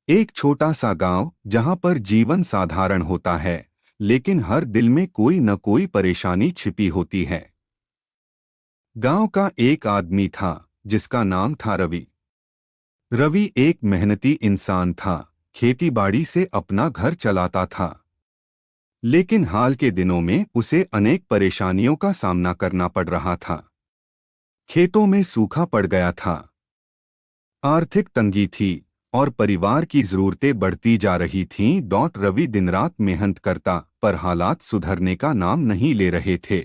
एक छोटा सा गांव जहां पर जीवन साधारण होता है, लेकिन हर दिल में कोई न कोई परेशानी छिपी होती है। गांव का एक आदमी था जिसका नाम था रवि। रवि एक मेहनती इंसान था, खेती बाड़ी से अपना घर चलाता था। लेकिन हाल के दिनों में उसे अनेक परेशानियों का सामना करना पड़ रहा था। खेतों में सूखा पड़ गया था, आर्थिक तंगी थी और परिवार की जरूरतें बढ़ती जा रही थीं। रवि दिन रात मेहनत करता, पर हालात सुधरने का नाम नहीं ले रहे थे।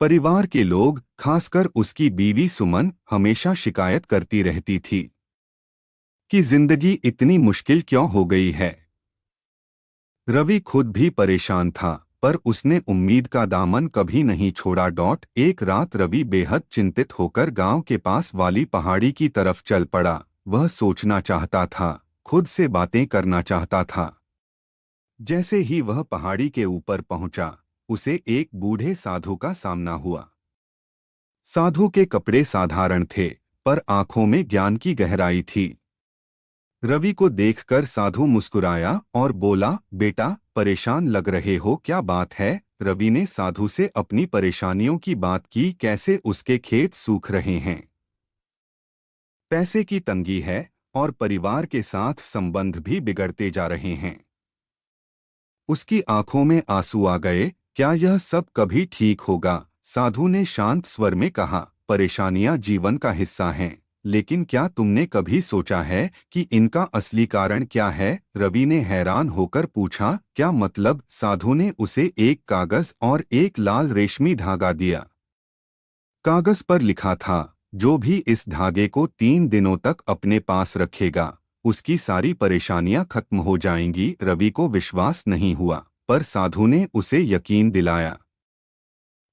परिवार के लोग, खासकर उसकी बीवी सुमन, हमेशा शिकायत करती रहती थी कि जिंदगी इतनी मुश्किल क्यों हो गई है। रवि खुद भी परेशान था, पर उसने उम्मीद का दामन कभी नहीं छोड़ा। एक रात रवि बेहद चिंतित होकर गांव के पास वाली पहाड़ी की तरफ चल पड़ा। वह सोचना चाहता था, खुद से बातें करना चाहता था। जैसे ही वह पहाड़ी के ऊपर पहुंचा, उसे एक बूढ़े साधु का सामना हुआ। साधु के कपड़े साधारण थे, पर आंखों में ज्ञान की गहराई थी। रवि को देखकर साधु मुस्कुराया और बोला, बेटा, परेशान लग रहे हो, क्या बात है? रवि ने साधु से अपनी परेशानियों की बात की, कैसे उसके खेत सूख रहे हैं, पैसे की तंगी है और परिवार के साथ संबंध भी बिगड़ते जा रहे हैं। उसकी आंखों में आंसू आ गए। क्या यह सब कभी ठीक होगा? साधु ने शांत स्वर में कहा, परेशानियां जीवन का हिस्सा हैं, लेकिन क्या तुमने कभी सोचा है कि इनका असली कारण क्या है? रवि ने हैरान होकर पूछा, क्या मतलब? साधु ने उसे एक कागज और एक लाल रेशमी धागा दिया। कागज पर लिखा था, जो भी इस धागे को 3 दिनों तक अपने पास रखेगा, उसकी सारी परेशानियां खत्म हो जाएंगी। रवि को विश्वास नहीं हुआ, पर साधु ने उसे यकीन दिलाया,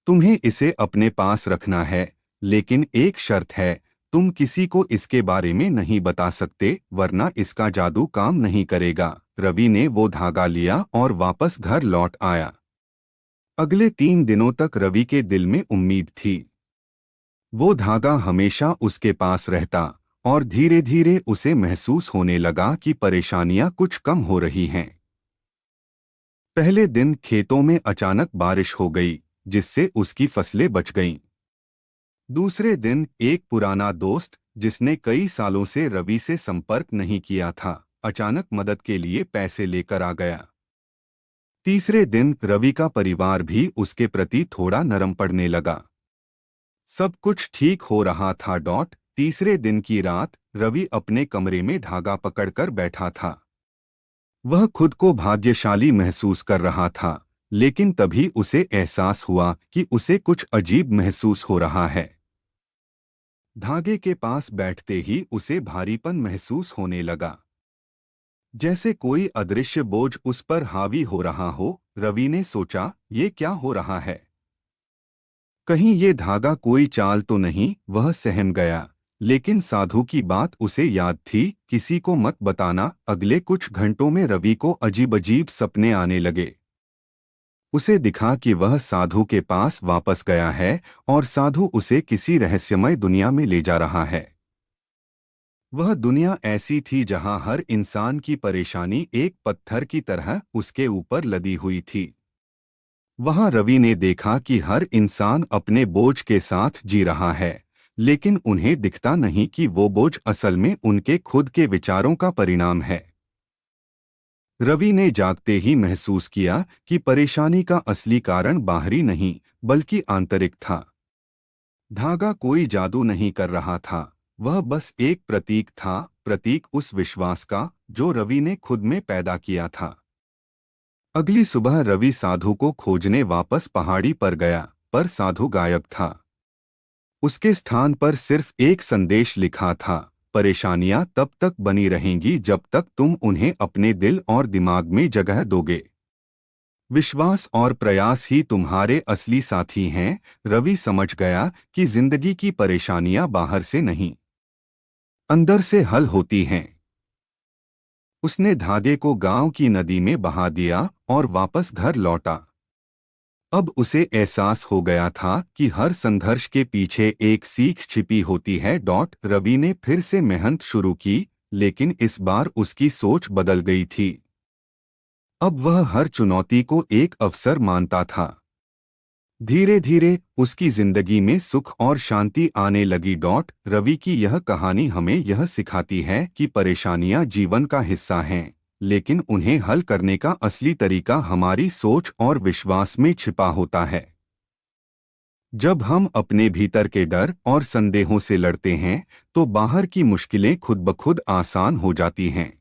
तुम्हें इसे अपने पास रखना है, लेकिन एक शर्त है, तुम किसी को इसके बारे में नहीं बता सकते, वरना इसका जादू काम नहीं करेगा। रवि ने वो धागा लिया और वापस घर लौट आया। अगले 3 दिनों तक रवि के दिल में उम्मीद थी। वो धागा हमेशा उसके पास रहता और धीरे धीरे उसे महसूस होने लगा कि परेशानियां कुछ कम हो रही हैं। पहले दिन खेतों में अचानक बारिश हो गई, जिससे उसकी फसलें बच गईं। दूसरे दिन एक पुराना दोस्त, जिसने कई सालों से रवि से संपर्क नहीं किया था, अचानक मदद के लिए पैसे लेकर आ गया। तीसरे दिन रवि का परिवार भी उसके प्रति थोड़ा नरम पड़ने लगा। सब कुछ ठीक हो रहा था। तीसरे दिन की रात रवि अपने कमरे में धागा पकड़कर बैठा था। वह खुद को भाग्यशाली महसूस कर रहा था, लेकिन तभी उसे एहसास हुआ कि उसे कुछ अजीब महसूस हो रहा है। धागे के पास बैठते ही उसे भारीपन महसूस होने लगा, जैसे कोई अदृश्य बोझ उस पर हावी हो रहा हो। रवि ने सोचा, ये क्या हो रहा है? कहीं ये धागा कोई चाल तो नहीं? वह सहम गया, लेकिन साधु की बात उसे याद थी, किसी को मत बताना। अगले कुछ घंटों में रवि को अजीब अजीब सपने आने लगे। उसे दिखा कि वह साधु के पास वापस गया है और साधु उसे किसी रहस्यमय दुनिया में ले जा रहा है। वह दुनिया ऐसी थी जहां हर इंसान की परेशानी एक पत्थर की तरह उसके ऊपर लदी हुई थी। वहां रवि ने देखा कि हर इंसान अपने बोझ के साथ जी रहा है, लेकिन उन्हें दिखता नहीं कि वो बोझ असल में उनके खुद के विचारों का परिणाम है। रवि ने जागते ही महसूस किया कि परेशानी का असली कारण बाहरी नहीं, बल्कि आंतरिक था। धागा कोई जादू नहीं कर रहा था, वह बस एक प्रतीक था, प्रतीक उस विश्वास का जो रवि ने खुद में पैदा किया था। अगली सुबह रवि साधु को खोजने वापस पहाड़ी पर गया, पर साधु गायब था। उसके स्थान पर सिर्फ एक संदेश लिखा था, परेशानियां तब तक बनी रहेंगी जब तक तुम उन्हें अपने दिल और दिमाग में जगह दोगे। विश्वास और प्रयास ही तुम्हारे असली साथी हैं। रवि समझ गया कि जिंदगी की परेशानियां बाहर से नहीं, अंदर से हल होती हैं। उसने धागे को गांव की नदी में बहा दिया और वापस घर लौटा। अब उसे एहसास हो गया था कि हर संघर्ष के पीछे एक सीख छिपी होती है। रवि ने फिर से मेहनत शुरू की, लेकिन इस बार उसकी सोच बदल गई थी। अब वह हर चुनौती को एक अवसर मानता था। धीरे धीरे उसकी जिंदगी में सुख और शांति आने लगी। रवि की यह कहानी हमें यह सिखाती है कि परेशानियां जीवन का हिस्सा हैं, लेकिन उन्हें हल करने का असली तरीका हमारी सोच और विश्वास में छिपा होता है। जब हम अपने भीतर के डर और संदेहों से लड़ते हैं, तो बाहर की मुश्किलें खुद ब खुद आसान हो जाती हैं।